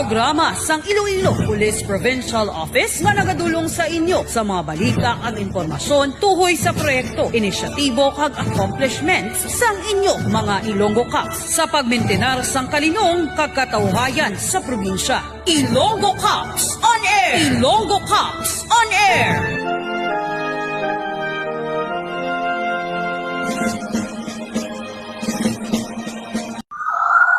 Programa sang Iloilo Police Provincial Office nga nagadulong sa inyo sa mga balita at impormasyon tuhoy sa proyekto, inisyatibo kag accomplishments sang inyo mga Ilonggo Cops sa pagmintenar sang kalinong kag katawhayan sa probinsya. Ilonggo Cops on Air! Ilonggo Cops on Air!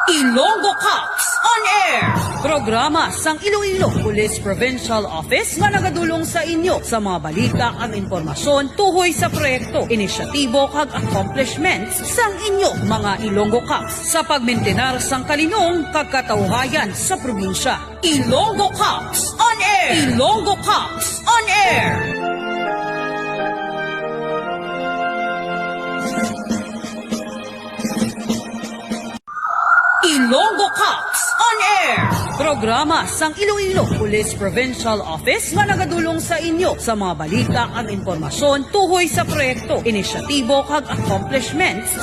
Ilonggo Cops on Air! Programa sang Iloilo Police Provincial Office nga nagadulong sa inyo sa mga balita at impormasyon tuhoy sa proyekto, inisyatibo kag accomplishments sang inyo mga Ilonggo Cops sa pagmintenar sang kalinong kag katawhayan sa probinsya. Ilonggo Cops on Air! Ilonggo Cops on Air! Ilonggo Cops on Air! Programa sang Iloilo Police Provincial Office nga nagadulong sa inyo sa mga balita at impormasyon tuhoy sa proyekto, inisyatibo kag accomplishments.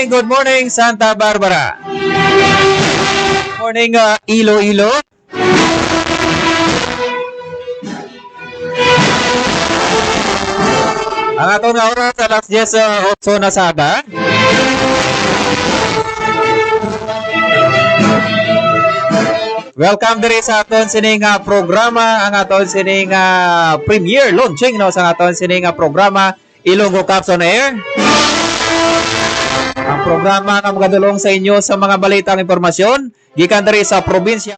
Good morning, Santa Barbara. Good morning, Iloilo. Ang atong nga oras alas 10:08 na sada. Welcome diri sa aton sining programa, ang aton sining premiere launching no sa aton sining programa Ilonggo Cops on Air. Ang programa nga magadulong sa inyo sa mga balitang impormasyon gikan diri sa probinsya.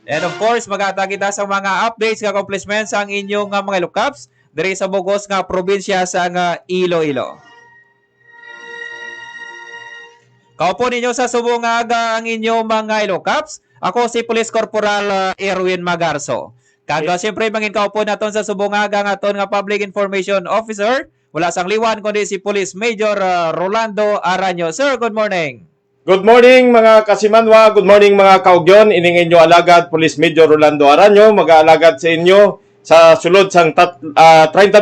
And of course, magata kita sa mga updates nga accomplishments ang inyong mga Ilonggo Cops diri sa bugos nga probinsya sa Iloilo. Kaupo ninyo sa subong aga ang inyong mga Ilonggo Cops. Ako si Police Corporal Erwin Magarso. Kaga siyempre mangin kaupo naton sa subong aga nga aton nga Public Information Officer. Wala sang liwan kundi si Police Major Rolando Aranyo. Sir, good morning. Good morning mga kasimanwa, good morning mga kaugyon. Ining inyo alagad Police Major Rolando Aranyo, mag-aalagad sa inyo sa sulod sang 30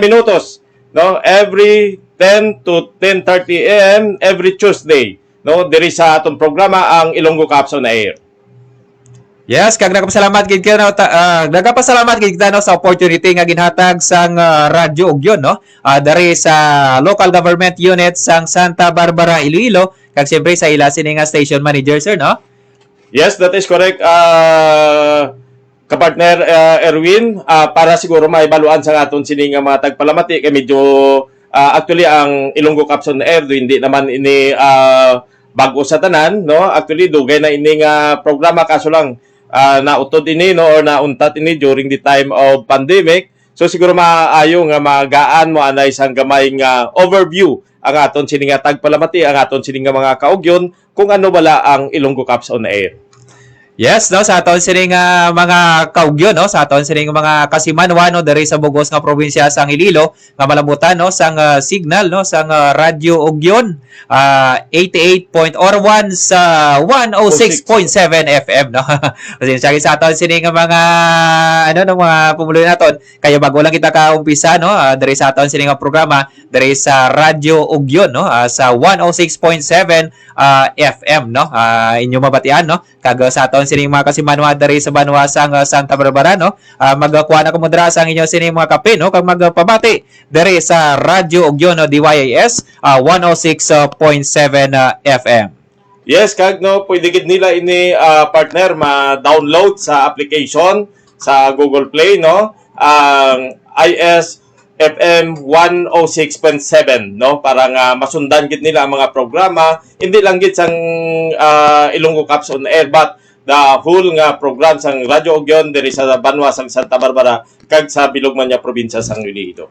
minutos, no? Every 10 to 10:30 AM every Tuesday, no? Diri sa atong programa ang Ilonggo Cops on Air. Yes, kag nagapasalamat gid kayo nagapasalamat gid kita sa opportunity nga ginhatag sang radyo ugyon no. Dari sa local government unit sang Santa Barbara, Iloilo, kag siyempre sa ila sini nga station manager sir no. Yes, that is correct. kapartner Erwin, para siguro maibaluan sa aton sini nga mga tagpalamati kay medyo actually ang Ilonggo Caps on Air hindi naman ini bago sa tanan, no? Actually dugay na ini nga programa kaso lang nautod ini no or nauntat ini during the time of pandemic. So siguro maayo nga magaan mo anay sang gamay nga overview ang aton sini nga tagpalamati, ang aton sini nga mga kaugyon kung ano bala ang Ilonggo Caps on Air. Yes, no, sa aton sining mga kaugyon, no, sa aton sining mga kasimanwa, no, diri sa bugos nga probinsya sang Iloilo, nga malabutan, no, sang signal, no, sang radyo ugyon, 88.1 sa 106.7 FM, no. Kasi sa aton sining mga no, mga pumuloy naton, kaya bago lang kita kaumpisa, no, diri sa aton sining programa, diri sa radyo ugyon, no, sa 106.7 FM, no. Inyo mabatian, no, kag sa aton sining mga kasimanwa diri sa banwa sang Santa Barbara, no. Magkuha na kumudra sa inyo sining mga kape, no, kag magpabati diri sa radyo ugyon, no, DYAS 106.7 FM. Yes, kag no, pwede gid nila ini partner ma-download sa application sa Google Play, no. Ang IS FM 106.7, no, para nga masundan gid nila ang mga programa, hindi lang gid sang Ilonggo Caps on Air but the whole nga program sang Radyo Ugyon diri sa banwa sang Santa Barbara kag sa Bilogmanya probinsya sang Iloilo.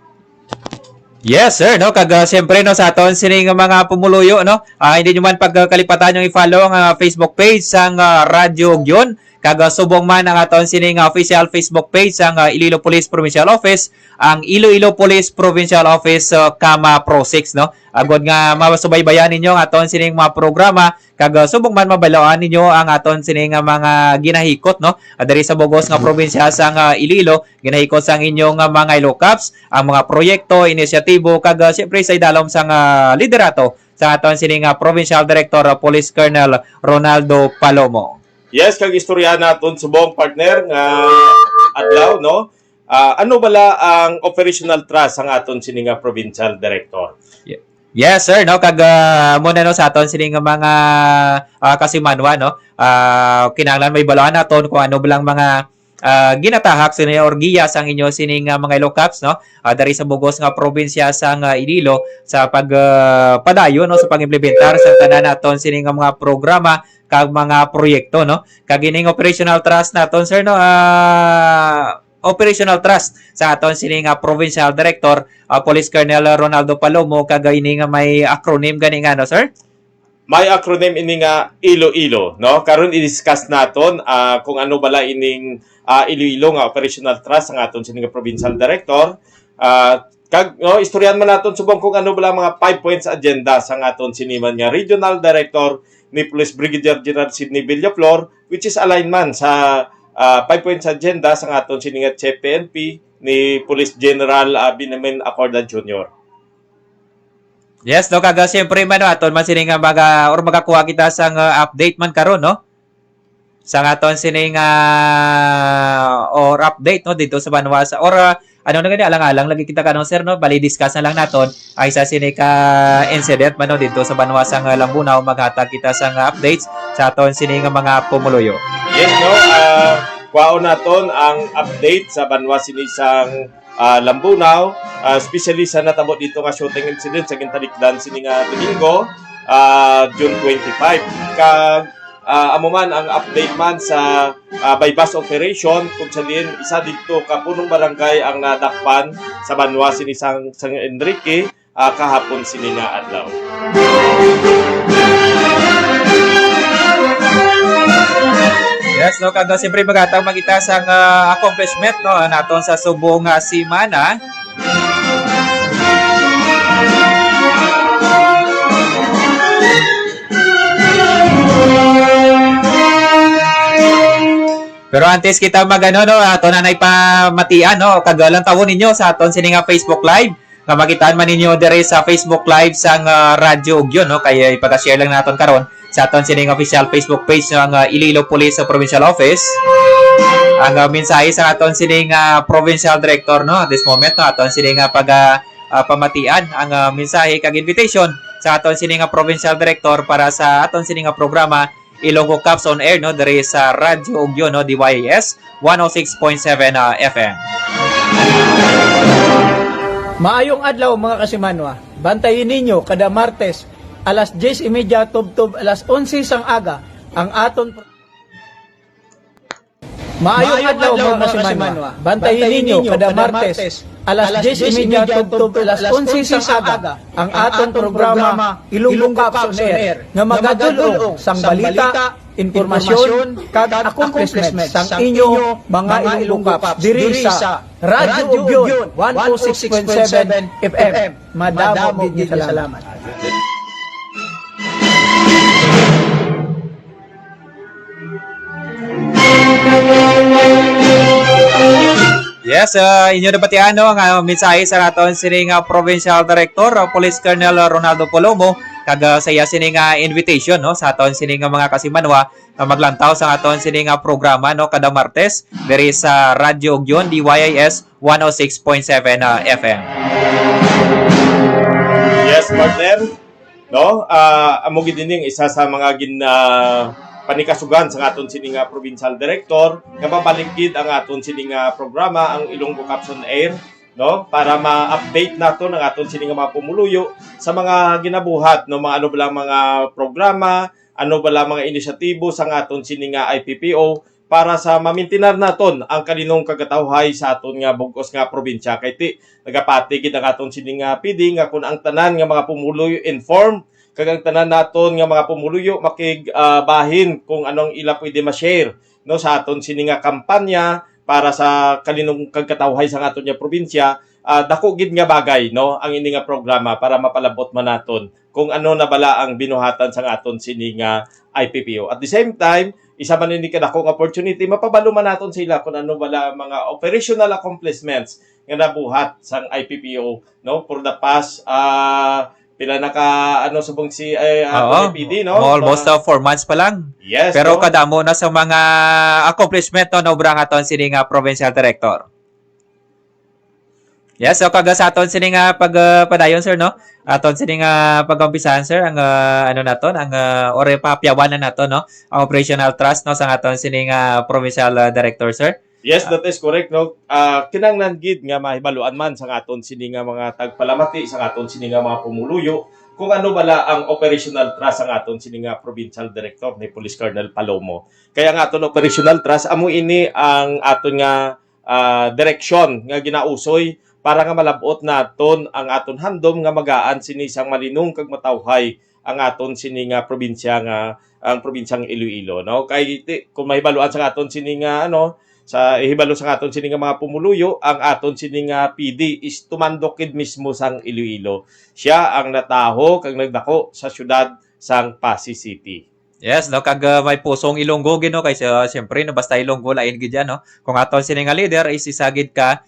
Yes, sir, no, kag siyempre, no, sa aton sining mga pumuluyo, no, hindi nyo man pagkalipatan yung i-follow ang Facebook page sang Radyo Ugyon, kag subong man ang aton sining official Facebook page sang Iloilo Police Provincial Office, ang Iloilo Police Provincial Office Kama Pro 6, no. Agod nga masubaybayan ninyo ang aton sining mga programa, kag subong man mabalawaan ninyo ang aton sining mga ginahikot, no, diri sa bugos nga probinsya sang Iloilo, ginahikot sang inyong mga Ilocaps, ang mga proyekto, inisyatibo, kag siyempre sa idalom sang liderato sa aton sining Provincial Director Police Colonel Ronaldo Palomo. Yes, kag istorya naton subong partner nga adlaw, no. Ano bala ang operational trust ang aton sining Provincial Director? Yes, sir, no, kag muna, no, sa aton sining mga kasimanwa, no, kinahanglan may balaan naton kung ano balang mga ginatahak sini or giya sang inyo sining mga Ilocaps, no, dari sa bugos nga probinsya sang Iloilo sa pagpadayon, no, sa pag-implementar sa tanan naton sining mga programa kag mga proyekto, no, kag ining operational trust naton, sir, no, operational trust sa aton sining Provincial Director Police Colonel Ronaldo Palomo, kag ini nga may acronym gani nga, no, sir? May acronym ini nga Iloilo, no. Karon i-discuss naton kung ano bala ining Iloilo nga operational trust ang aton sining Provincial Director. Kag no, istoryan man naton subong kung ano bala mga 5 points agenda sa aton siniman nga Regional Director ni Police Brigadier General Sidney Villaflor, which is alignment sa 5 points agenda sa aton sining Chief PNP ni Police General Binamin Acordan Jr. Yes, no, kag siyempre man, no, aton man sining magakuha kita sang update man karon, no, sa aton sining or update, no, dito sa banwa sa or ano na gani alang-alang lagi kita kanong, sir, no, bali discuss na lang naton ay sa sining incident man, no, dito sa banwa sang Lambunaw, maghatag kita sang updates sa aton sining mga pumuluyo. Yes, no, kuhaon naton ang update sa banwa sini sang Lambunaw, especially sa natabo dito nga shooting incident sa gintalikdan sini nga Domingo, June 25. Kag amo man ang update man sa bypass operation kung salin isa dito ka punong barangay ang nadakpan sa banwa sini sang Enrique kahapon sini nga adlaw. Yes, no, kag siyempre magatang magita sang accomplishment, no, naton sa subong simana. Pero antes kita magano, no, ato na pamatian, no, kagalang tawon ninyo sa aton sining Facebook Live. Nga makitaan man ninyo dire sa Facebook Live sang Radyo Ugyon, no, kaya ipag-share lang naton karon sa aton sining official Facebook page ng Iloilo Police Provincial Office. Ang mensahe sa aton sining Provincial Director, no, at this moment, no, aton sining pamatian ang mensahe kag invitation sa aton sining Provincial Director para sa aton sining programa Ilonggo Caps on Air no diri sa Radyo Ugyon no DYS 106.7 FM. Maayong adlaw mga kasimanwa. Bantayin ninyo kada Martes alas 10:30 tubtob alas 11 sang aga ang aton Maayong adlaw mga kasimanwa. Bantayin ninyo kada Martes alas 10:30 tubtob alas 11 sang aga ang aton programa Ilonggo Caps on Air nga magadulong sang balita, impormasyon kag accomplishment sang inyo mga Ilonggo Caps diri sa Radyo Ugyon 106.7 FM. Madamo gid salamat. Yes, inyo nabatian no ang mensahe sa aton sining Provincial Director Police Colonel Ronaldo Polomo kag saya sining invitation no sa aton sining mga kasimanwa maglantaw sa aton sining programa no kada Martes diri sa Radyo Ugyon DYIS 106.7 FM. Yes, partner. No? Amo gid dining isa sa mga panikasugan sa aton sining provincial director nga mabaligid ang aton sining programa ang Ilonggo Caps on Air no para ma-update naton ang aton sining mga pumuluyo sa mga ginabuhat no mga ano ba lang mga programa, ano ba lang mga inisyatibo sa aton sining IPPO para sa mamintinar naton ang kaninong kagatawhay sa aton nga bugos nga probinsya kay ti nagapati gid ang aton sining PD nga kun ang tanan nga mga pumuluyo informed kag ang tanan naton nga mga pumuluyo makigbahin kung anong ila pwede ma-share no sa aton sini nga kampanya para sa kaninong kagkatawhay sa aton nga probinsya. Dako gid nga bagay no ang ini nga programa para mapalabot man naton kung ano na bala ang binuhatan sa aton sini nga IPPO. At the same time, isa man ini kadakong opportunity mapabalo man naton sila kung ano bala mga operational accomplishments nga nabuhat sang IPPO no for the past pila naka subong si PD no almost 4 months pa lang. Yes, pero no? kadamo na sa mga accomplishment no naubra nga aton sining provincial director. Yes, so kaga sa aton sining pagpadayon sir no. Aton sining pag-umpisahan sir ang ano naton ang ore papyawan na nato no ang operational trust no sa aton sining provincial director sir. Yes, that is correct no. Kinahanglan gid nga mahibaluan man sa aton sini nga mga tagpalamati sa aton sini nga mga pumuluyo kung ano bala ang operational trust ang aton sini nga provincial director ni Police Colonel Palomo. Kaya nga aton operational trust amo ini ang aton nga direksyon nga ginausoy para nga malabot naton ang aton handom nga magaan sini sang malinong kag matawhay ang aton sini nga probinsya nga ang probinsyang Iloilo no. Kay kung mahibaluan sa aton sini nga sa ihibalo sa aton sini nga mga pumuluyo ang aton sini nga PD is tumandokid mismo sang Iloilo. Siya ang nataho kag nagdako sa syudad sang Pasig City. Yes, no kag may pusong Ilonggo gid no kay syempre no basta Ilonggo lain gid yan no. Kung aton sini nga leader is isagid ka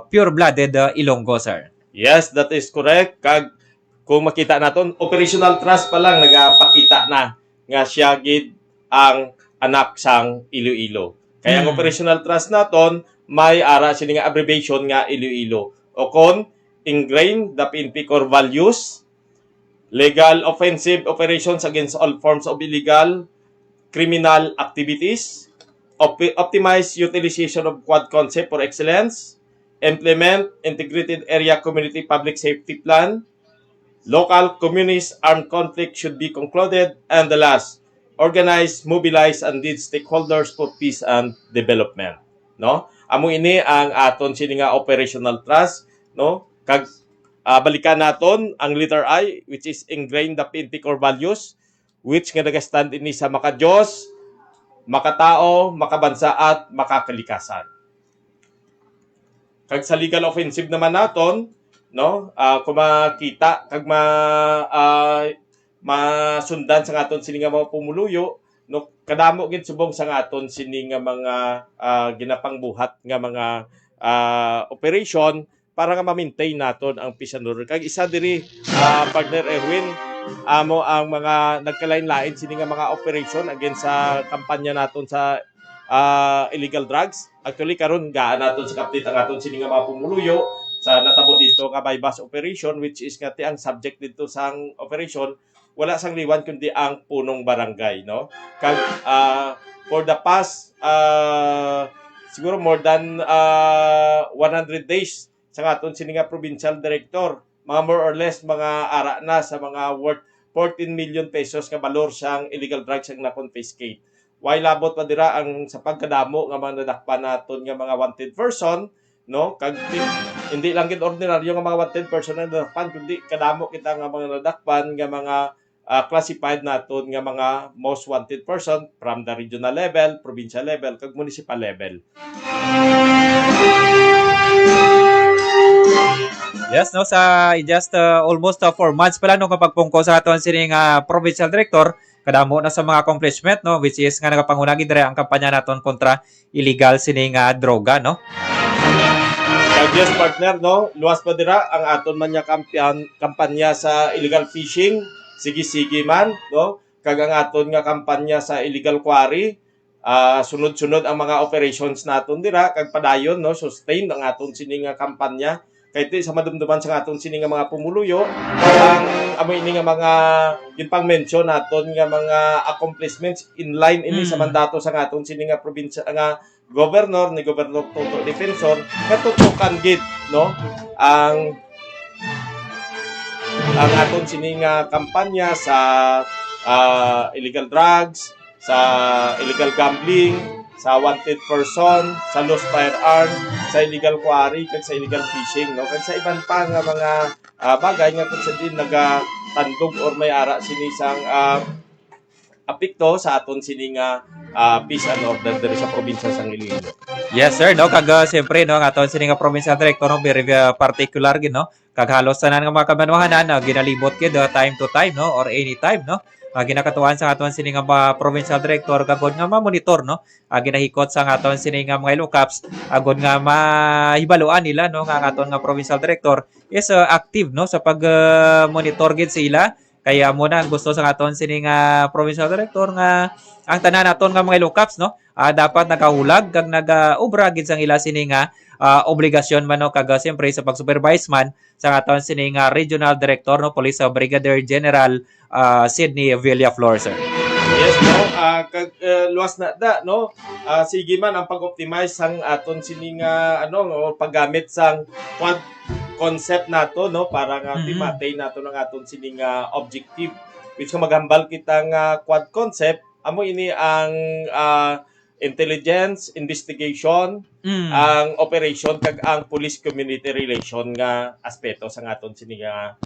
pure-blooded Ilonggo sir. Yes, that is correct. Kag kung makita naton operational trust pa lang nagapakita na nga siya gid ang anak sang Iloilo. Kaya ang operational trust naton may ara sini nga abbreviation nga Iloilo. O kon ingrain the PNP core values, legal offensive operations against all forms of illegal criminal activities, optimize utilization of quad concept for excellence, implement integrated area community public safety plan, local communist armed conflict should be concluded, and the last, organize, mobilize, and lead stakeholders for peace and development. No? Amo ini ang aton sini nga operational trust, no? Kag balikan naton ang letter I which is ingrain the PNP core values which nga nagastand ini sa makadiyos, makatao, makabansa at makakalikasan. Kag sa legal offensive naman naton, no? Kung makita kag masundan sa aton sini nga mga pumuluyo no kadamo gid subong sa aton sini nga mga ginapangbuhat nga mga operation para nga ma-maintain naton ang peace and order. Kag isa diri partner Erwin amo ang mga nagkalain-lain sini nga mga operation against sa kampanya naton sa illegal drugs. Actually karon gaan naton sa kapit ang aton sini nga mga pumuluyo sa natabo dito nga bypass operation which is nga ang subject dito sang operation wala sang liwan kundi ang punong barangay, no? Kag for the past siguro more than 100 days sa aton sini nga provincial director, mga more or less mga ara na sa mga worth 14 million pesos nga balor siyang illegal drugs ang na-confiscate. Why labot pa dira ang sa pagkadamo nga mga nadakpan naton nga mga wanted person, no? Kag hindi lang gid ordinaryo nga mga wanted person na nadakpan kundi kadamo kita nga mga nadakpan nga mga classified naton nga mga most wanted person from the regional level, provincial level, kag municipal level. Yes, no, sa just almost 4 months pa lang no kapag pungko sa aton sining provincial director, kadamo na sa mga accomplishment no, which is nga nagapangunagi dire ang kampanya naton kontra illegal sining droga no. Kag yes partner, no, luwas pa dira ang aton man nya kampanya sa illegal fishing, sige-sige man, no, kag ang aton nga kampanya sa illegal quarry. Sunod-sunod ang mga operations naton dira kag padayon, no, sustain ang aton sining nga kampanya. Kay iti sa madumduman sa aton sini nga mga pumuluyo, ang amo ini nga mga ginpang mention naton nga mga accomplishments in line ini sa mandato sa aton sini nga probinsya nga governor ni Governor Toto Defensor katutukan gid, no, ang aton sini nga kampanya sa illegal drugs, sa illegal gambling, sa wanted person, sa lost firearm, sa illegal quarry, kag sa illegal fishing, no? Kag sa iban pa nga mga bagay nga kung sa din nagatandog or may ara sinisang apekto sa aton sini nga peace and order diri sa probinsya sa Iloilo. Yes sir, no, kag siyempre no ang aton sining provincial director no very particular gid no. Kag halos tanan nga mga kamanuhanan ginalibot gid time to time no or anytime no. Ginakatuan sa aton sini nga provincial director kagod nga ma-monitor no, ginahikot sa aton sini nga mga ilocaps agod nga mahibaluan nila no nga aton nga provincial director is active no sa pag monitor gid sila. Kaya mo na gusto sa aton sini nga provincial director nga ang tanan naton nga mga ilocaps no dapat nakahulag kag nag-obra gid sang ila sini nga obligasyon man no kag siyempre sa pag-supervise man sa aton sini nga regional director no Police Brigadier General Sydney Villaflor sir. Yes, no, kag luwas na da, no, sige man ang pag-optimize sang aton sini nga no, paggamit sang quad concept nato no para nga timatay nato ng aton sini nga objective which nga maghambal kita nga quad concept amo ini ang intelligence, investigation, ang operation kag ang police community relation nga aspeto sa aton sini nga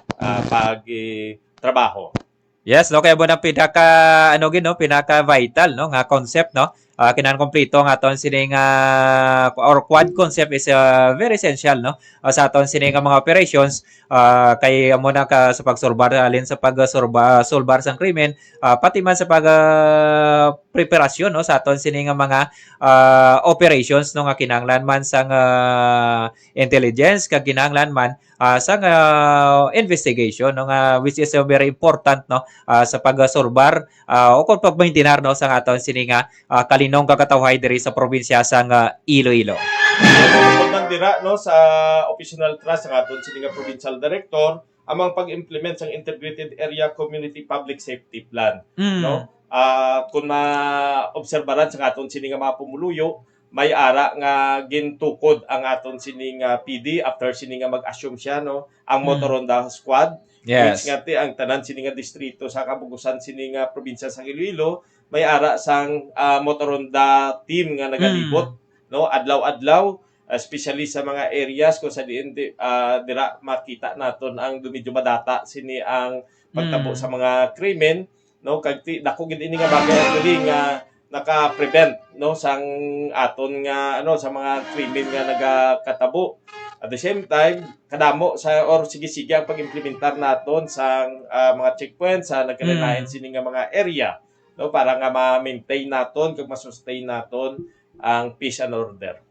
trabaho. Yes, no, kaya mo na pinaka pinaka vital no nga concept no. Kinahanglan kompleto ang aton sining or quad concept is very essential no sa aton sining mga operations kay amo na ka sa pagsolbar alin sa pagsolbar sang krimen pati man sa pag preparasyon no sa aton sining mga operations no nga kinahanglan man sang intelligence kag kinahanglan man sang investigation no nga which is very important no sa pagsolbar o kung pagmaintinar no sa aton sining kalinong kakatawhay diri sa probinsya sang Iloilo. Man dira no sa operational trust ng aton sini nga provincial director amang pag-implement sang integrated area community public safety plan no. Kung ma-obserbaran sa aton sini nga mga pumuluyo may ara nga gintukod ang aton sini nga PD after sini nga mag-assume siya no ang Motoronda Squad. Yes. Which nga ang tanan sini nga distrito sa kabugusan sini nga probinsya sa Iloilo may ara sang Motoronda team nga nagalibot no adlaw-adlaw especially sa mga areas kung sa diin dira makita naton ang medyo madata sini ang pagtabo sa mga krimen no kag dako gid ini nga bagay actually nga naka-prevent no sang aton nga sa mga krimen nga nagakatabo. At the same time, kadamo sa or sige-sige ang pag-implementar naton sa mga checkpoints sa nagkalinayan sini nga mga area no para nga ma-maintain naton kag ma-sustain naton ang peace and order.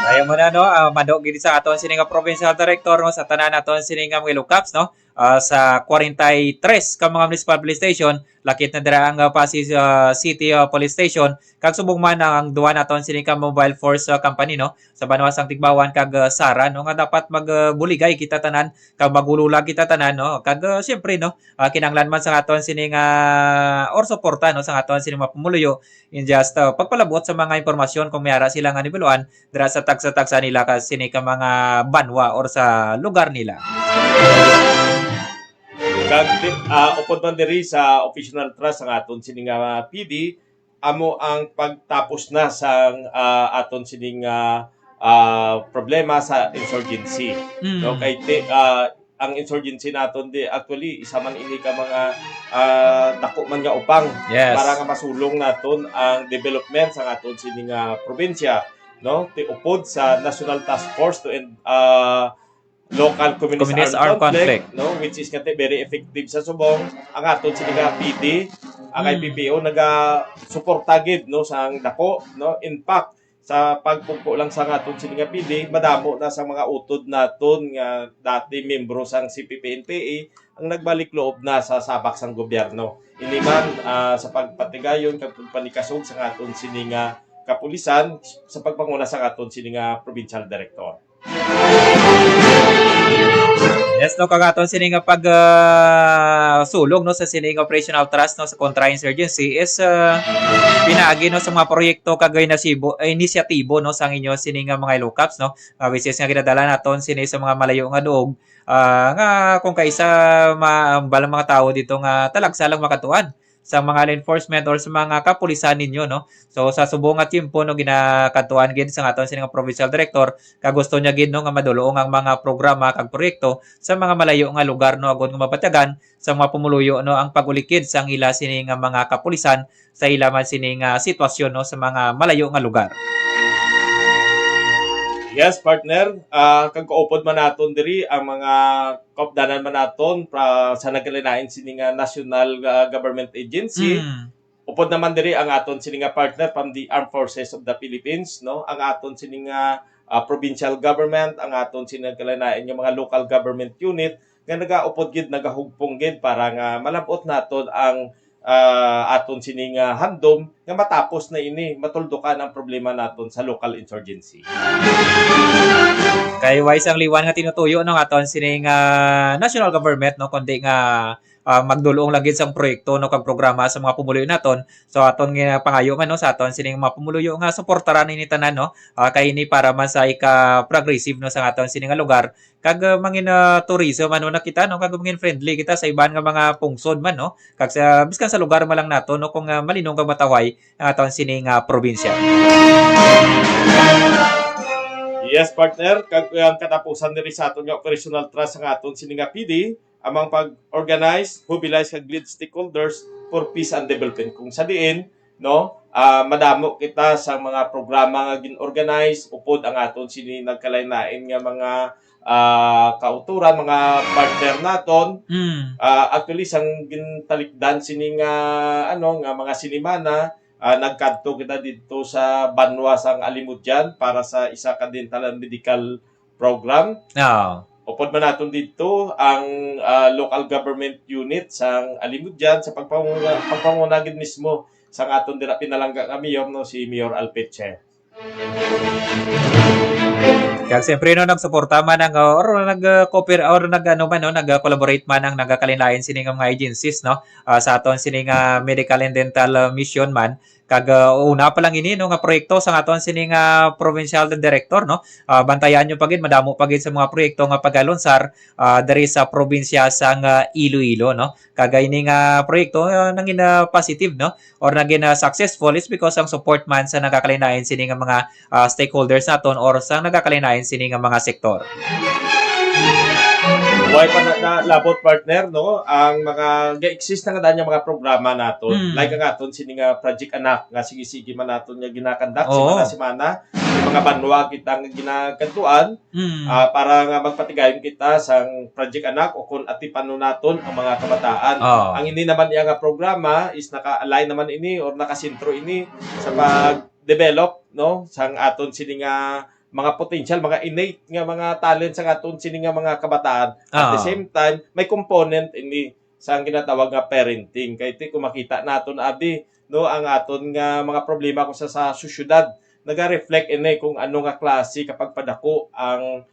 Ayaw mo na no, madog gid sa aton sini nga provincial director no sa tanan naton sini nga mga ilocaps no. sa 43 ka mga municipal police station, lakit na dira ang Pasig City Police Station, kag subong man ang duwa naton sini ka Mobile Force Company, no, sa Banwasang Tigbawan kag Sara, no, nga dapat magbuligay kita tanan, kag magululag kita tanan, no, kag syempre, no, kinanglan man sa aton sini nga or suporta, no, sa aton sini mapumuluyo in just pagpalabot sa mga impormasyon kung mayara sila nga nibiluan dira sa tagsa-tagsa nila ka sini ka mga banwa or sa lugar nila. Upod man diri sa official trust ang aton sining PD, amo ang pagtapos na sa aton sining problema sa insurgency. No, kay ang insurgency naton di actually isa man ini ka mga dako man nga upang para nga masulong naton ang development sa aton sining probinsya, no, ti upod sa National Task Force to end local communist armed conflict, no, which is kate very effective sa subong ang aton sining PD, ang IPPO naga-suporta gid, no, sa dako, no. In fact, sa pagpungko lang sa aton sining PD, madamo na sa mga utod naton nga dati membro sang CPP-NPA ang nagbalik loob na sa sabak sang gobyerno. Ini man sa pagpatigayon kag panikasog sa aton sining kapulisan sa pagpanguna sa aton sining provincial director. Yes, no, kagaton sini nga pag sulong, no, sa sining operational trust, no, sa contra-insurgency is pinaagi, no, sa mga proyekto kagay na inisyatibo, no, sa inyo sini nga mga ilocaps, no, which is nga ginadala naton sini sa mga malayo nga duog, nga kung kaisa balang mga tao dito nga talagsa lang makatuan sa mga law enforcement or sa mga kapulisan ninyo, no. So sa subong nga tiempo, no, ginakatuan gid sa aton sining provincial director, kag gusto niya gid, no, nga madulong ang mga programa kag proyekto sa mga malayo nga lugar, no, agud nga mapatagan sa mga pumuluyo, no, ang pagulikid sang ila sining mga kapulisan sa ila man sining sitwasyon, no, sa mga malayo nga lugar. Yes, partner. Kag kaupod man naton diri ang mga kaupdanan man naton sa nagkalinain sining national government agency. Upod naman diri ang aton sining partner from the Armed Forces of the Philippines, no. Ang aton sining provincial government, ang aton sining nagkalinain nga mga local government unit nga nagaupod gid, nagahugpong gid para nga malabot naton ang aton sining handom nga matapos na ini matuldukan ang problema naton sa local insurgency. Kay wise ang liwan nga tinutuyo, no, aton sining national government, no, kundi nga magdulong lang gid sang proyekto, no, kag programa sa mga pumuluyo naton. So aton nga pangayo man, no, sa aton sining mga pumuluyo nga suportaran ini tanan, no, kay ini para man sa ika-progressive, no, sa aton sining lugar kag mangin tourism ano nakita, no, kag mangin friendly kita sa iban nga mga pungsod man, no, kag sa biskan sa lugar man lang nato, no, kung malinong kag mataway ang aton sining probinsya. Yes, partner, kag ang katapusan diri sa aton nga operational trust sa aton sining PD amang pag-organize, mobilize kag lead stakeholders for peace and development. Kung sa diin, no, madamo kita sa mga programa nga gin-organize upod ang aton sini nagkalain-lain nga mga kauturan, mga partner naton. Actually sang gintalikdan sini nga nga mga sinimana, nagkadto kita dito sa Banwasang Alimudyan para sa isa ka dental medical program. Upod man naton dito ang local government unit sang Alimudyan sa pagpanguna gid mismo sang aton dira pinalangga nga mayor, no, si Mayor Alpeche. Kag siyempre, no, nagsuporta man ang or nag-cooperate or nag-collaborate man ang nagakalinlain sining mga agencies, no, sa aton sining medical and dental mission man. Kag una pa lang ini, no, nga proyekto sa aton sining provincial director, no. Bantayan nyo pagid, madamo pagid sa mga proyekto nga pagalunsar diri sa probinsya sang Iloilo, no. Kag ini nga proyekto nangin positive, no, or naging successful is because ang support man sa nagakalinlain sining mga stakeholders naton or sa nagakalinlain sining mga sektor. Why pa na labot, partner, no, ang mga ga-exist na nga mga programa naton, like ang aton sining Project Anak nga sige-sige man naton nga ginakandak semana yung mga banwa kitang ginakantuan para nga magpatigayon kita sang Project Anak o kung atipanon naton ang mga kabataan. Ang ini naman iya nga programa is naka-align naman ini or nakasentro ini sa pag-develop, no, sang aton sining mga potential, mga innate nga mga talent sa aton sini nga mga kabataan. At the same time, may component ini sa ginatawag nga parenting. Kay ti kung makita naton abi no ang aton nga mga problema kung sa syudad naga-reflect ini kung ano nga klase kapag padako ang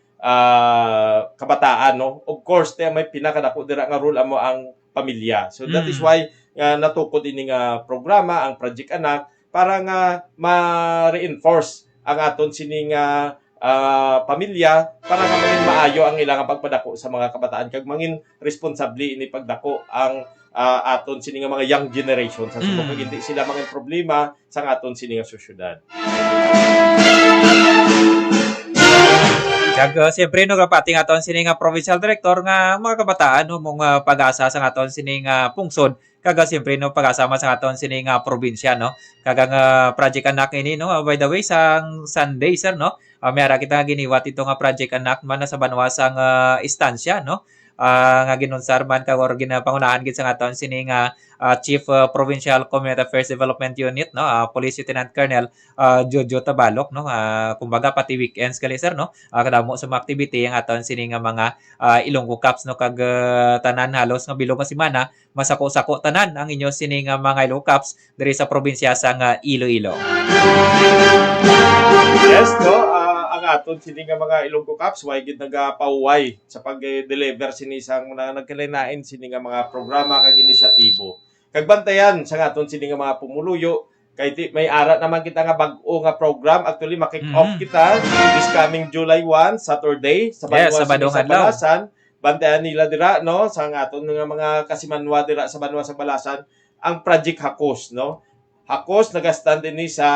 kabataan, no. Of course, may pinakadako dira nga role amo ang pamilya. So that is why natukod ini nga programa ang Project Anak para nga ma-reinforce ang aton sini nga pamilya para nga maging maayo ang ilang pagpadako sa mga kabataan kag mangin responsable ini pagdako ang aton sini nga mga young generation sa subok hindi sila mga problema sa aton sini nga sosyedad. Kag siyempre no kapating aton sini nga provincial director nga mga kabataan no mong pag-asa sa aton sini nga pungsod kag siyempre no pag-asama sa aton sini nga probinsya no kag ang Project Anak ini no by the way sa Sunday sir no mayara kita giniwat ito nga Project Anak man sa banwasang istansya no nga ginunsar man kag or ginapangunahan gid sa aton sini nga Chief Provincial Community Affairs Development Unit no Police Lieutenant Colonel Jojo Tabalok no kumbaga pati weekends kali sir no kadamo sa mga activity ang aton sini nga mga Ilonggo Cups no kag tanan halos nga bilog nga semana masako-sako tanan ang inyo sini nga mga Ilonggo Cups diri sa probinsya sang Iloilo. Yes, no. Ang aton sini nga mga Ilonggo Cups way gid nagapauway sa pag-deliver sini sang nagkalain sini nga mga programa kag inisyatibo. Kag bantayan sa aton sini nga mga pumuluyo kay may ara naman kita nga bag-o nga program actually ma-kick off kita this coming July 1 Saturday sa Banwa sa Balasan. Bantayan nila dira no sa aton nga mga kasimanwa dira sa Banwa sa Balasan ang Project Hakos no. Hakos nagastand ini sa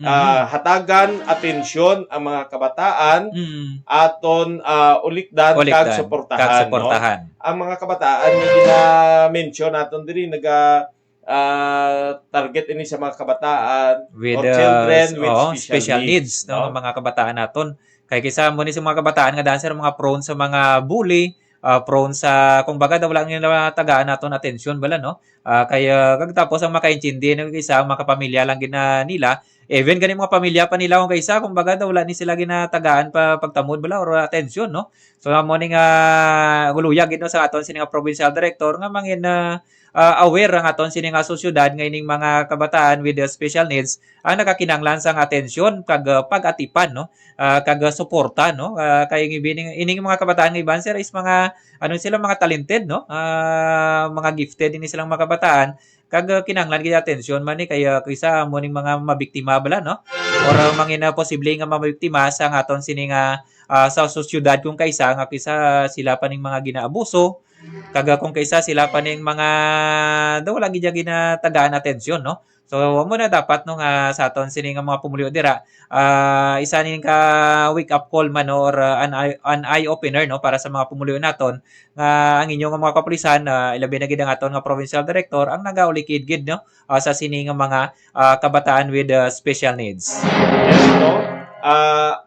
hatagan atensyon ang mga kabataan aton ulikdan kag suportahan no? Ang mga kabataan nga gina-mention naton diri naga target ini sa mga kabataan with or children with special needs no mga kabataan naton kay kaysa mo ni sa mga kabataan nga dancer mga prone sa mga bully prone sa kung baga daw wala nila tagaan naton atensyon bala no kaya kagtapos ang makaintindi ng isa mga kapamilya lang gina nila even ganing mga pamilya pa nila kung kaysa kung baga daw wala ni sila ginatagaan pa pagtamod bala or atensyon no so mo ning guluyag gid no sa aton sini nga provincial director nga mangin aware ang aton sini nga sosyedad nga ining mga kabataan with special needs ang nakakinanglan sang atensyon kag pag-atipan no kag suporta no kay ining mga kabataan nga iban sir is mga ano sila mga talented no mga gifted ini silang mga kabataan kag kinanglan gid atensyon man ni kaya kaysa mo ning mga mabiktima bala no or mangin posible nga mabiktima sa aton sini nga sa sosyedad kung kaysa nga kaysa sila pa ning mga ginaabuso kag kung kaysa sila pa ning mga daw wala gid ginatagaan atensyon no so mo na dapat no nga sa aton sini nga mga pumulyo dira isa ning ka wake up call man or an eye opener no para sa mga pumulyo naton nga ang inyong mga kapulisan ilabi na gid ang aton nga provincial director ang nagaulikid gid no sa sini nga mga kabataan with special needs. Yes, no.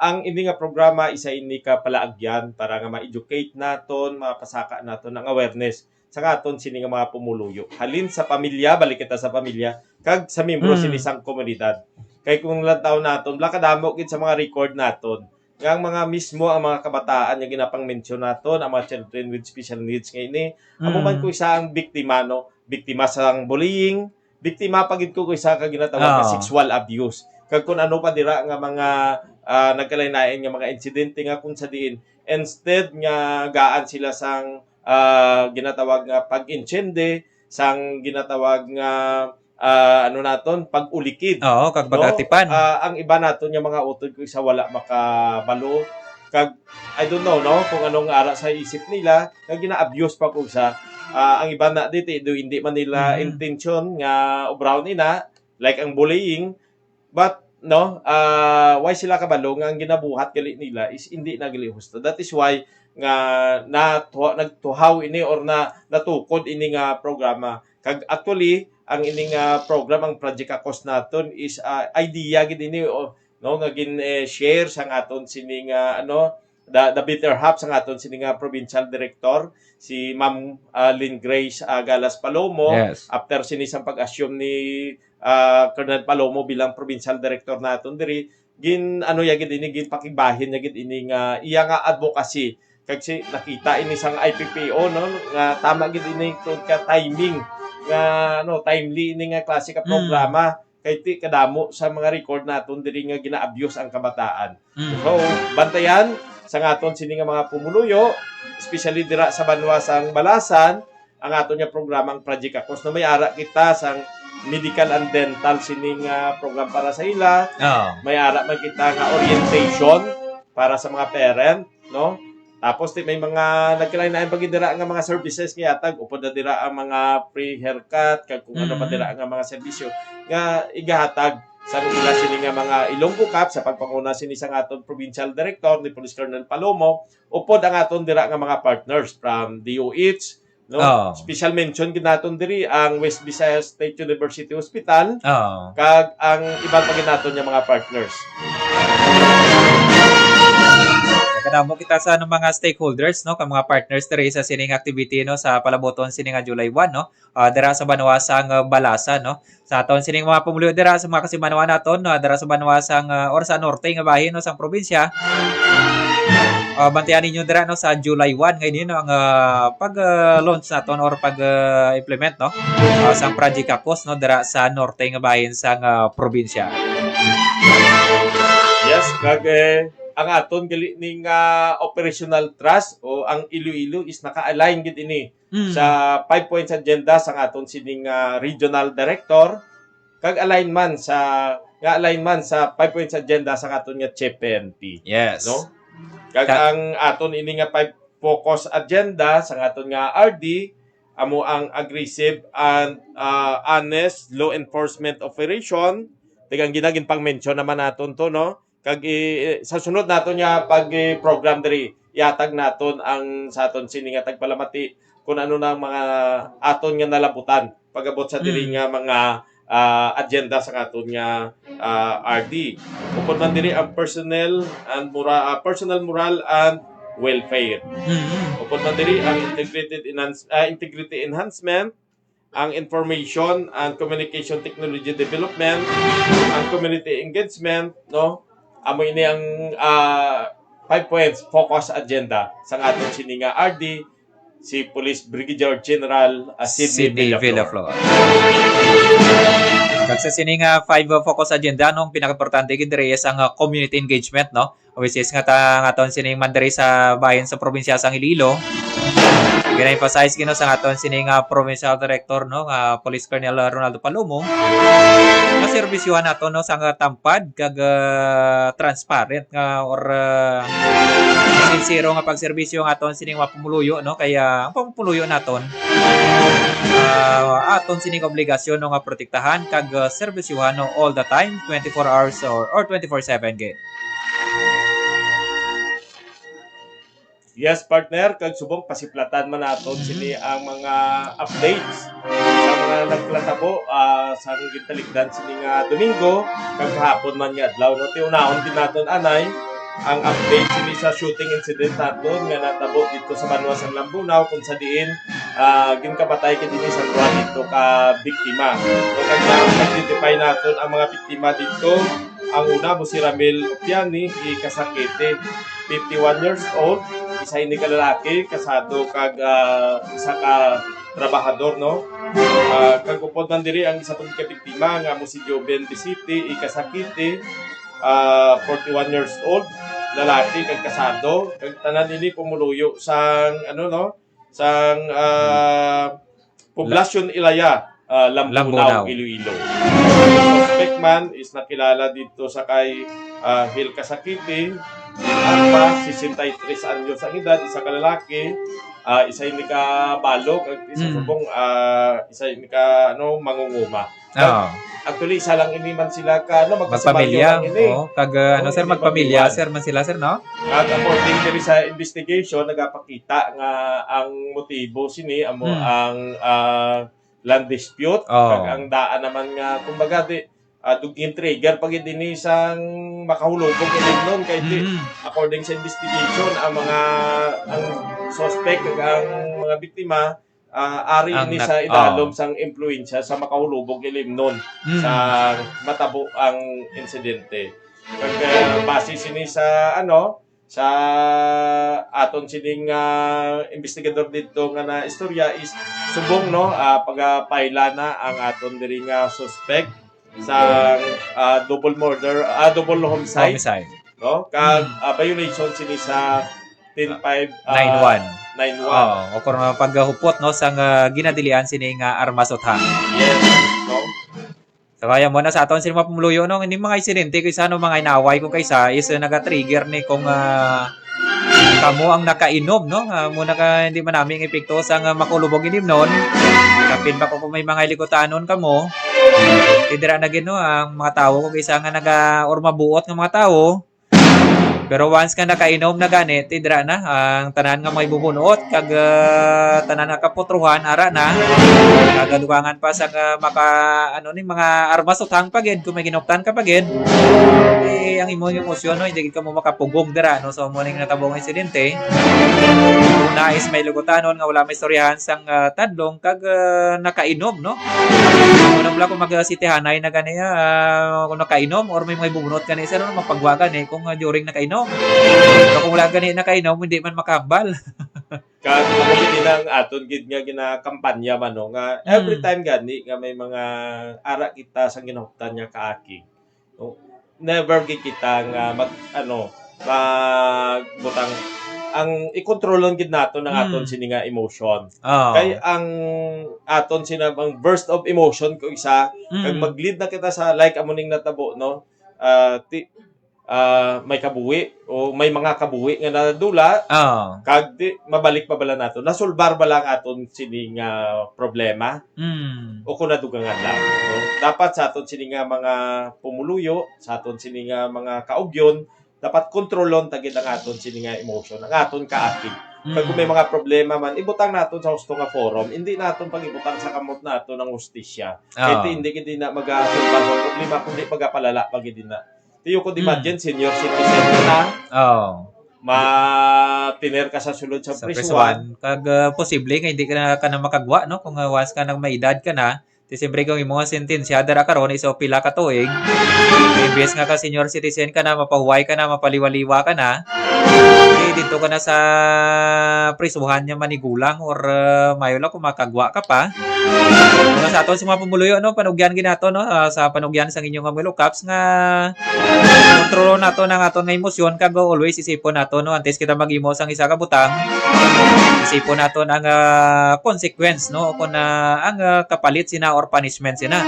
Ang ini nga programa isa ini ka palaagyan para nga ma-educate naton, mapasaka naton ang awareness sa aton sini nga mga pumuluyo. Halin sa pamilya, balik kita sa pamilya, kag sa membro sini sang komunidad. Kay kung lantaw naton, lakadamo gid sa mga record naton. Nga ang mga mismo ang mga kabataan nga ginapang-mention naton, ang mga children with special needs nga ini, amo man ko isa ang biktima no, biktima sang bullying, biktima pagid ko isa ka ginatawag nga sexual abuse. Kag kung ano pa dira nga mga nagkalain-lain nga mga insidente nga kung sa diin instead nga gaan sila sang ginatawag nga pag-insyende sang ginatawag nga ano naton pag-ulikid kag pag-atipan ang iba naton nga mga utod ko isa wala makabalo kag I don't know no kung anong ara sa isip nila kag gina-abuse pa ko sa ang iba na dito hindi man nila intention nga obraw nila like ang bullying but no why sila kabalo nga ang ginabuhat gali nila is hindi na gali husto. That is why nga nagtuhaw ini or natukod ini nga programa kag actually ang ini nga program ang Project Hakos naton is idea gid ini no nga gin share sa aton sini nga ano the better half sa aton sini nga provincial director si Ma'am Lynn Grace Galas Palomo. Yes. After sinisang pag-assume ni Colonel Palomo bilang provincial director naton diri, gin ano yagid ini gin pakibahin yagid ini nga iya nga advocacy kasi nakita ini sang IPPO no nga tama gid ini tungod ka timing nga ano timely ini nga klase ka programa kay ti kadamo sa mga record naton diri nga gina-abuse ang kabataan. So bantayan sa aton sini nga mga pumuluyo, especially dira sa Banwasang Balasan, ang aton nga programang Project Akos na may ara kita sang medical and dental sining program para sa ila. May ara man kita nga orientation para sa mga parent, no? Tapos may mga nagkalain-lain pag dira nga mga services nga yatag upod na dira ang mga free haircut kag kung ano pa dira nga mga serbisyo nga igahatag sa ila sini nga mga Ilonggo Cup sa pagpanguna sini sa aton provincial director ni Police Colonel Palomo upod ang aton dira nga mga partners from DOH, no? Special mention ginaton diri ang West Visayas State University Hospital kag ang ibang pa ginaton nga mga partners. Kadamo kita sa ano, mga stakeholders no kang mga partners diri sa sining activity no sa palaboton sining nga July 1 no dira sa Banwasang Balasan no sa aton sining mga pumuluyo dira sa mga kasimanwa naton no dira sa Banwasang or sa norte nga bahin no sang probinsya. Bantayan ninyo dira no sa July 1 ngayon no ang pag-launch naton or pag-implement no sang Project Akos no dira sa norte nga bahin sang probinsya. Yes, kag ang aton gali ning operational trust o ang Iloilo is naka-align gid ini sa 5 points agenda sa aton sining regional director kag alignment sa 5 points agenda sa aton nga Chief PNP. Yes. No? Kag ang aton ini nga 5 focus agenda sa aton nga RD amo ang aggressive and honest law enforcement operation. Tigang ginagin pang mention naman naton to no. Kag sa sunod naton nga pag-program diri iatag naton ang sa aton sini nga tagpalamati kung ano na mga aton nga nalabutan pagabot sa diri nga mga agenda sa aton nga RD. Upod man diri ang personal moral and welfare. Upod man diri ang integrity enhancement, ang information and communication technology development, ang community engagement, no? Amo ini ang 5 points focus agenda sa aton sini nga RD si Police Brigadier General Sidney Villaflor. Kag sa sini nga 5 focus agenda nung pinaka-importante gid diri ang community engagement no. Which is nga aton sini man diri sa bahin sa probinsya sang Iloilo. Gina-emphasize gino sa aton sini nga provincial director no nga Police Colonel Ronaldo Palomo. Nga serbisyohan nato no sa tampad kag transparent nga or sincere nga pagserbisyo nga aton sini nga pumuluyo no kaya ang pamuluyo naton aton sini obligasyon no nga protektahan kag serbisyohan no all the time 24 hours or 24/7 gid. Yes, partner, kag subong pasiplatan man naton sini ang mga updates sa mga naglatabo sa gitaligdan sini nga Domingo kag hapon man nga adlaw no tiunahon din naton anay ang update sini sa shooting incident naton nga natabo dito sa Banwasang Lambunaw kung sa diin ginkabatay kay dinhi sa duha dito ka biktima. So kag nag-identify naton ang mga biktima dito. Ang una mo si Ramil Opiani, ikasakete, 51 years old, isa ini ka lalaki, kasado kag isa ka trabahador no. Kag upod man diri ang isa pud ka biktima nga mo si Joven Bisiti, ikasakete, 41 years old, lalaki kag kasado, kag tanan ini pumuluyo sang ano no, sang poblasyon Ilaya, Lambunaw, Iloilo. Suspect man is nakilala dito sa kay Hil Kasakiti, pa 63 anyos ang edad, isa ka lalaki, isa ini ka balog, at isa subong isa ini ka mangunguma. Actually isa lang ini man sila ka magpamilya kag sir magpamilya sir man sila sir no. At according diri sa investigation nagapakita nga ang motibo sini amo ang land dispute kag ang daan naman nga kumbaga duging trigger pag din isang makahulogong ilimnon kay according sa investigation ang suspect ang mga biktima ari Ang ini sa idalom sang impluensya sa makahulubog ilimnon sa matabo ang insidente. Kag base sini sa sa aton sining investigador dito nga na istorya is subong pagpaila na ang aton diri nga suspect sa double murder, double homicide, no? Kag violation sini sa 10591. 91. O kung paghupot no sang ginadilian sini nga armasothan. Yes, no? So kaya mo na sa aton sila mapumuluyo no hindi mga insidente kaysa no mga inaway kung kaysa is naga-trigger ni kung kamo ang nakainom no muna ka hindi man namin epekto sa makulubog inim non kapin ba kung may mga ilikotanon kamo tidira na gino ang mga tao kung kaysa nga naga or mabuot ng mga tao. Pero once ka nakainom na ganit, tidra na ang tanan nga may bubunot kag tanan nga kaputruhan ara na kagadugangan pa sa mga armasotang pagid kung may ginoptan ka pagid ang imong emosyon no hindi ka mo makapugong dira no so mo ning natabong insidente una is may lugutanon nga wala may istoryahan sang tadlong kag nakainom no una bala kung magsitihanay na gani kung nakainom or may mga bubunot kani sa no mapagwagan kung during nakainom. So, kung wala ganit na kainom, hindi man makambal. Kag ako din ang aton gid nga ginakampanya man no nga every time gani nga may mga ara kita sa ginahuptan niya kaaki. No? Never gid kita nga magbutang ang ikontrolon gid nato ng aton sini nga emotion. Kay ang aton ang burst of emotion ko isa kag mag-lead na kita sa like amuning natabo no. May kabuhi o may mga kabuhi nga nadula kag mabalik pa bala nato nasulbar ba lang aton sining problema o kung nadugangan lang no? Dapat sa aton sining mga pumuluyo sa aton sining mga kaugyon dapat kontrolon tagid ang aton sining emotion ang aton kaakig kag kung may mga problema man ibutang naton sa husto nga forum hindi naton pagibutang sa kamot nato ng hustisya kay hindi gid na magasulbar ang problema kundi pagapalala pagid na. Tiyo ko imagine, senior citizen na. Matiner ka sa sulod sa prisuan. Kag posible nga hindi ka na makagwa no kung once ka nang may edad ka na. Siyempre kung imong sentensya dara karon iso pila ka tuig. Imbes nga ka senior citizen ka na mapahuway ka na mapaliwaliwa ka na. Dito ka na sa prisuhan niya manigulang or mayola kung makagwa ka pa. Mga sa aton sa mga pumuluyo no panugyan ginato no sa panugyan sa inyong mga caps nga kontrolo nato ng aton nga emosyon kag always isipon nato no antes kita mag-imo sang isa ka butang isipon nato ang consequence no kung ang kapalit sina or punishment sina.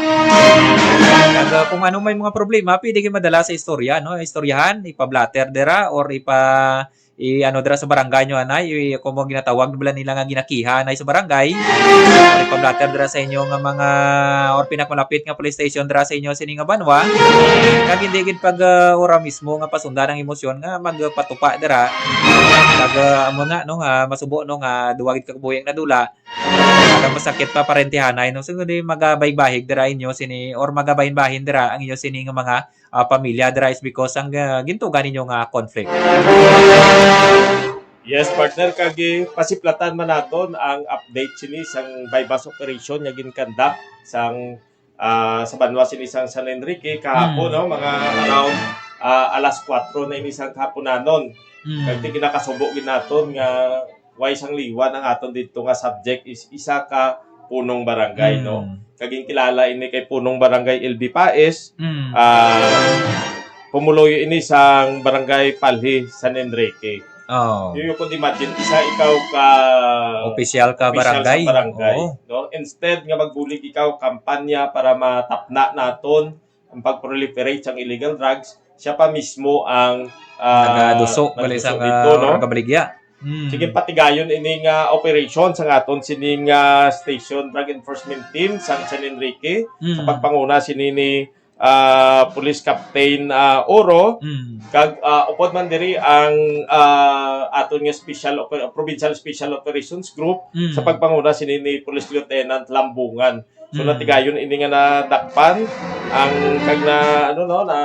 Kag kung ano may mga problema pwede gyud madala sa istorya no istoryahan ipablatter dera or dira sa barangay nyo anay kung mo ginatawag bala nila nga ginakiha anay sa barangay or ipablatter dira sa inyo nga mga or pinakamalapit nga police station dira sa inyo sini nga banwa kag hindi gid pag ora mismo nga pasundan ang emosyon nga magpatupa dira kag amo na no nga masubo no nga duwa gid ka kabuyang nadula kag masakit pa parentihanay no siguro magabaybahig dira inyo sini or magabahin-bahin dira ang inyo sini nga mga pamilya dira is because ang gintugan ninyo nga conflict. Yes, partner, kagi pasiplatan man naton ang update sini sang bypass operation nga ginkandak sang sa banwa sini sang San Enrique kahapon no mga around alas 4 na inisang kahaponanon. Kag ginakasubo gid naton nga way sang liwan ang aton dito nga subject is isa ka punong barangay no. Kaging kilala ini kay punong barangay LB Paes. Pumuloy ini sang barangay Palhi San Enrique. Yung ko imagine isa ikaw ka official ka barangay, no? Instead nga magbulig ikaw kampanya para matapna naton ang pag-proliferate sang illegal drugs, siya pa mismo ang nagaduso bali sang kabaligya. Sige patigayon ini nga operation sa aton sining station drug enforcement team sa San Enrique sa pagpanguna sini ni Police Captain Oro kag upod man diri ang aton nga Provincial Special Operations Group sa pagpanguna sini ni Police Lieutenant Lambungan. So natigayon ini nga nadakpan ang kag na ano no na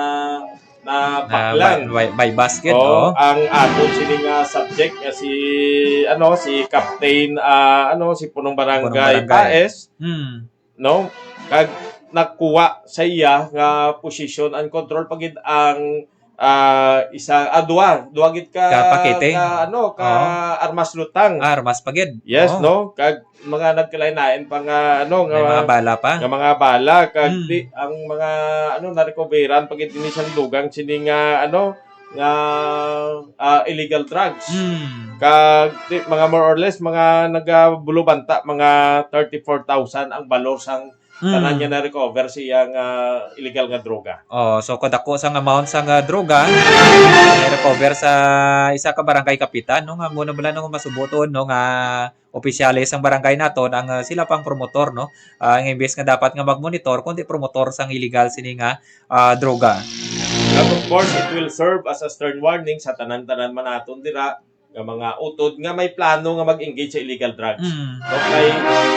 paklan. By basket, Oh, oh. ang aton sini nga subject nga si Captain si Punong Barangay Barangay. Paes, Hmm. no? Kag nakuha sa iya nga position and control pagid ang duwa gid ka Kapakiting. armas lutang. Armas pagid. Yes, Oh. no? Kag mga nagkalain-lain pa nga May mga bala pa. nga mga bala kag Mm. di, ang mga na-recoveran pagid ini siyang dugang sini nga illegal drugs. Hmm. Kag di, mga more or less mga nagabulubanta mga 34,000 ang balor sang tanan niya na-recover siyang illegal nga droga. Oh, so kadako sang amount sang droga recover sa isa ka barangay kapitan no nga muna bala no masubuton no nga opisyalis sang barangay naton ang sila pang promotor no. Ang imbes nga dapat nga magmonitor kundi promotor sang illegal sini nga droga. And of course, it will serve as a stern warning sa tanan-tanan man naton dira nga mga utod nga may plano nga mag-engage sa illegal drugs. Hmm. Okay,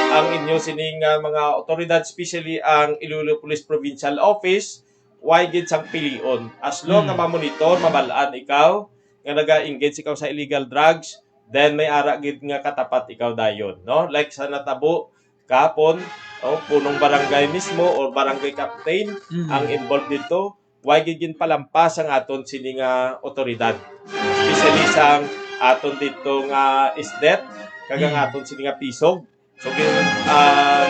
ang inyo sining mga otoridad, especially ang Iloilo Police Provincial Office, why gid sang pilion. As long nga mamonitor, mabalaan ikaw nga naga-engage ikaw sa illegal drugs, then may ara gid nga katapat ikaw dayon, no? Like sa natabo kapon, punong barangay mismo or barangay captain ang involved dito, why gid palampas ang aton sini nga otoridad. Especially sang aton dito nga isdet kagang aton sini nga pisog. So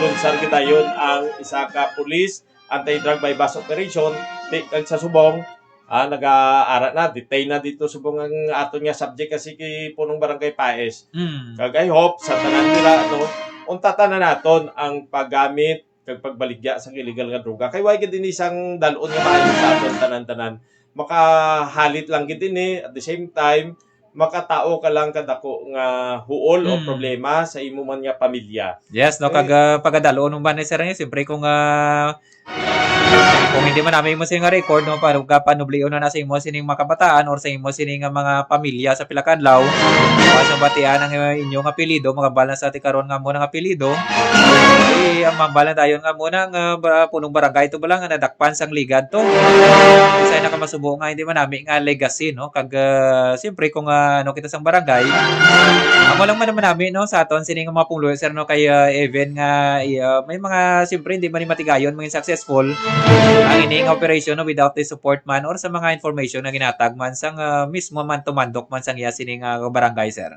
lunsar kita yon ang isa ka police anti-drug bypass operation kag sa subong nag-aara na detain na dito subong ang aton nga subject kasi kay punong barangay Paes. Kag I hope sa tanan nila unta tanan naton ang paggamit kag pagbaligya sa illegal nga droga kay way gid din isang dalon nga maayo sa aton tanan-tanan makahalit lang gid ini at the same time makatao ka lang kadako nga huol o problema sa imo man nga pamilya. Yes, no kag pagadalo nung ba ni sir niya siyempre kung hindi man namin mo sing record no para panublion na sa imo sining mga kabataan or sa imo sining mga pamilya sa pilakadlaw sa batian ang inyong apelyido mga balan sa tikaron nga mo ng apelyido ang mambalan tayo nga muna ang punong barangay to balang nga nadakpan sang ligad to isa na ka masubo nga hindi man namin nga legacy no kag siyempre kung kita sang barangay amo lang man naman namin no sa aton sining mga punglo sir no kay even nga may mga siyempre hindi man ni matigayon maging successful ang ining operation no without the support man or sa mga information na ginatag man sang mismo man tumandok man sang iya sining barangay sir.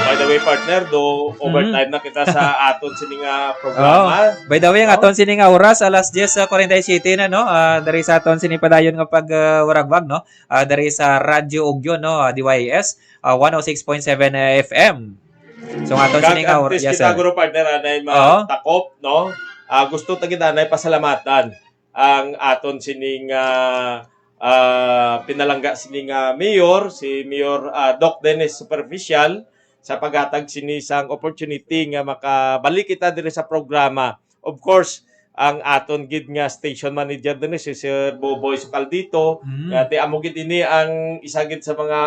By the way, partner, overtime na kita sa aton sining programa. By the way, ang aton sining oras alas 10:47 na no. Dari sa aton sining padayon nga pagwaragwag no. Dari sa Radyo Ugyon no, DYS 106.7 FM. So ang aton sining oras, yes sir. Kita guro partner anay takop no. Gusto ta kita anay pasalamatan ang aton sining pinalangga sining mayor, si Mayor Doc Dennis Superficial sa paghatag sini sang opportunity nga makabalik kita diri sa programa. Of course, ang aton gid nga station manager din si Sir Boboy Sukaldito. Ati amo gid ini ang isa gid sa mga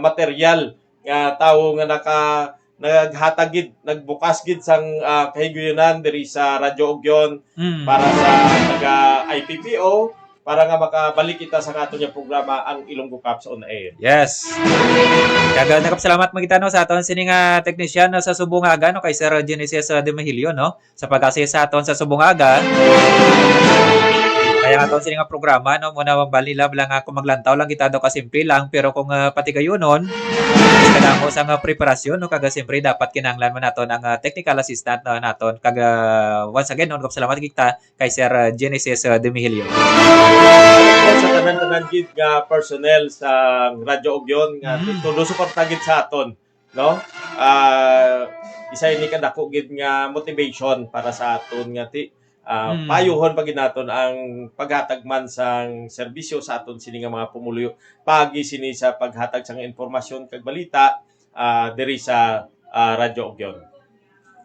material nga tawo nga naghatag gid, nagbukas gid sang kahigayunan diri sa Radyo Ugyon para sa taga IPPO para nga makabalik kita sa aton nga programa ang Ilonggo Caps on Air. Yes. Kaya nagpasalamat mo kita no sa aton sining technician no, sa Subungaga no kay Sir Genesis de Mahilio no sa pag-assist sa aton sa Subungaga. Kaya aton sining programa no muna balila lang ako maglantaw lang kita do kasimple lang pero kung pati gayonon kailangan mo sa preparasyon no kaga siyempre dapat kinahanglan mo naton ang technical assistant naton kaga once again no salamat kita kay Sir Genesis de Mahilio. Sa tanan-tanan gid nga personnel sa Radyo Ugyon nga tulo suporta gid sa aton no isa ini kadako gid nga motivation para sa aton nga payuhon pag naton ang paghatag man sang serbisyo sa aton sini nga mga pumuluyo pagi sini sa paghatag sang informasyon kag balita diri sa Radyo Ugyon.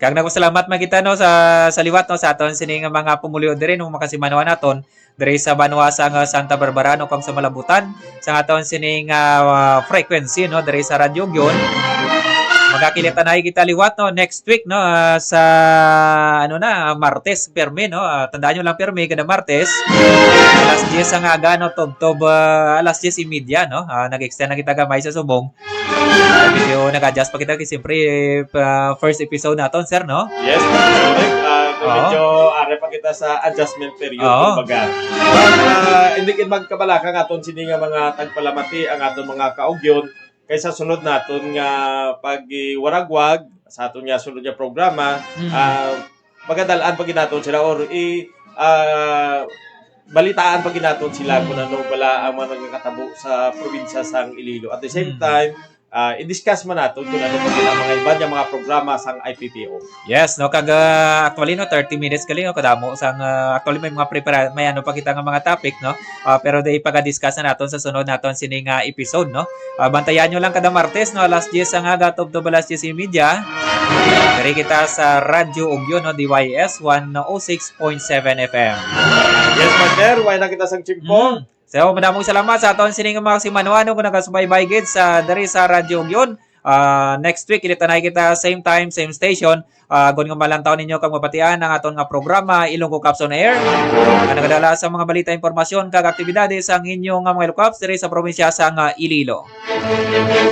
Kag nagpasalamat man kita no sa liwat no sa aton sini nga mga pumuluyo diri no makasimanwa naton diri sa banwa sang Santa Barbara no kang sa Malabutan sa aton sini nga frequency no diri sa Radyo Ugyon. Magkakilita na kita liwat no next week no sa Martes permi no. Tandaan nyo lang permi kada Martes. Alas 10 ang aga no tob alas 10:30 no. Nag-extend na kita gamay sa subong. Medyo nag-adjust pa kita kasi siyempre first episode naton sir no. Yes, correct. Medyo are pa kita sa adjustment period kumbaga. Hindi kin magkabalaka nga aton sini nga mga tagpalamati ang aton mga kaugyon kaysa sunod naton nga pagwaragwag sa aton nga sunod nga programa magadalaan pa ginaton sila or balitaan pa ginaton sila kung ano bala ang mga nagkatabo sa probinsya sang Iloilo. At the same time, i-discuss man natin kung ano pa mga iba niya mga programa sang IPPO. Yes, no kag actually no 30 minutes kali no kadamo sang actually may mga may ano pa kita nga mga topic no. Pero day pag-discuss na naton sa sunod naton sining episode no. Bantayan nyo lang kada Martes no alas 10 ang aga tob alas 10:30. Diri kita sa Radyo Ugyon no DYS 106.7 FM. Yes, Master, why na kita sang chimpo? So, madamong salamat sa aton sining mga simanuano kung nagasubaybay gid sa dari sa Radyo Ugyon. Next week ilitanay kita same time, same station. Gun nga malantaw ninyo kag mapatian ang aton nga programa Ilonggo Caps on Air. Nagadala sa mga balita, impormasyon kag aktibidades ang inyong mga Ilonggo Caps diri sa probinsya sang Iloilo.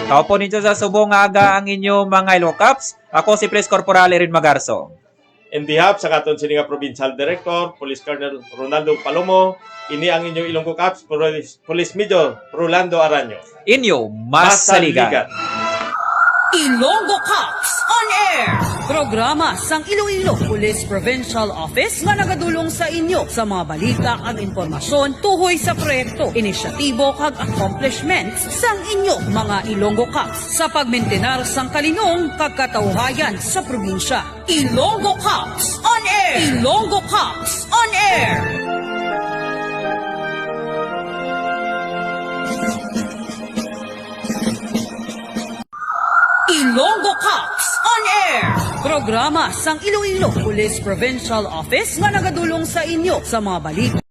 Kao po ninyo sa subong nga aga ang inyong mga Ilonggo Caps. Ako si Police Corporal Erin Magarso. In behalf sa aton sini nga Provincial Director, Police Colonel Ronaldo Palomo, ini ang inyong Ilonggo Caps, Police Major Rolando Aranyo. Inyo Masaligan. Ilonggo Caps on Air! Programa sang Iloilo Police Provincial Office nga nagadulong sa inyo sa mga balita ag impormasyon tuhoy sa proyekto, inisyatibo kag accomplishments sang inyo mga Ilonggo Caps sa pagmentenar sang kalinong kag katawhayan sa probinsya. Ilonggo Caps on Air! Ilonggo Caps on Air! Ilonggo Caps on Air! Programa sang Iloilo Police Provincial Office nga nagadulong sa inyo sa mga balita